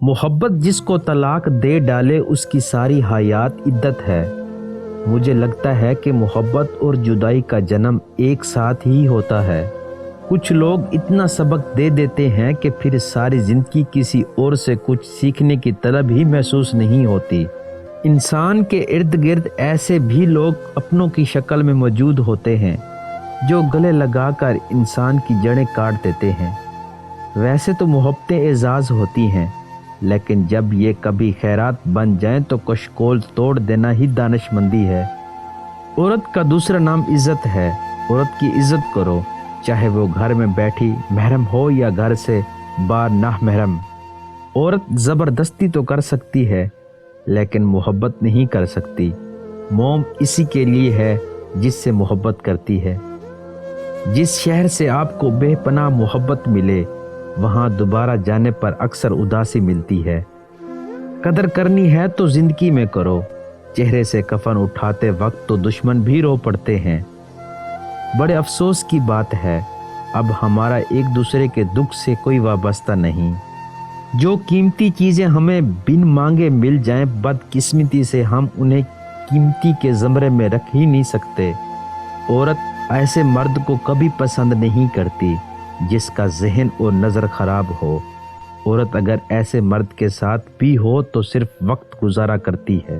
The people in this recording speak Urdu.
محبت جس کو طلاق دے ڈالے اس کی ساری حیات عدت ہے۔ مجھے لگتا ہے کہ محبت اور جدائی کا جنم ایک ساتھ ہی ہوتا ہے۔ کچھ لوگ اتنا سبق دے دیتے ہیں کہ پھر ساری زندگی کسی اور سے کچھ سیکھنے کی طلب ہی محسوس نہیں ہوتی۔ انسان کے ارد گرد ایسے بھی لوگ اپنوں کی شکل میں موجود ہوتے ہیں جو گلے لگا کر انسان کی جڑیں کاٹ دیتے ہیں۔ ویسے تو محبتیں اعزاز ہوتی ہیں، لیکن جب یہ کبھی خیرات بن جائیں تو کشکول توڑ دینا ہی دانش مندی ہے۔ عورت کا دوسرا نام عزت ہے۔ عورت کی عزت کرو، چاہے وہ گھر میں بیٹھی محرم ہو یا گھر سے باہر نامحرم۔ عورت زبردستی تو کر سکتی ہے لیکن محبت نہیں کر سکتی۔ موم اسی کے لیے ہے جس سے محبت کرتی ہے۔ جس شہر سے آپ کو بے پناہ محبت ملے وہاں دوبارہ جانے پر اکثر اداسی ملتی ہے۔ قدر کرنی ہے تو زندگی میں کرو، چہرے سے کفن اٹھاتے وقت تو دشمن بھی رو پڑتے ہیں۔ بڑے افسوس کی بات ہے اب ہمارا ایک دوسرے کے دکھ سے کوئی وابستہ نہیں۔ جو قیمتی چیزیں ہمیں بن مانگے مل جائیں بدقسمتی سے ہم انہیں قیمتی کے زمرے میں رکھ ہی نہیں سکتے۔ عورت ایسے مرد کو کبھی پسند نہیں کرتی جس کا ذہن اور نظر خراب ہو۔ عورت اگر ایسے مرد کے ساتھ بھی ہو تو صرف وقت گزارا کرتی ہے۔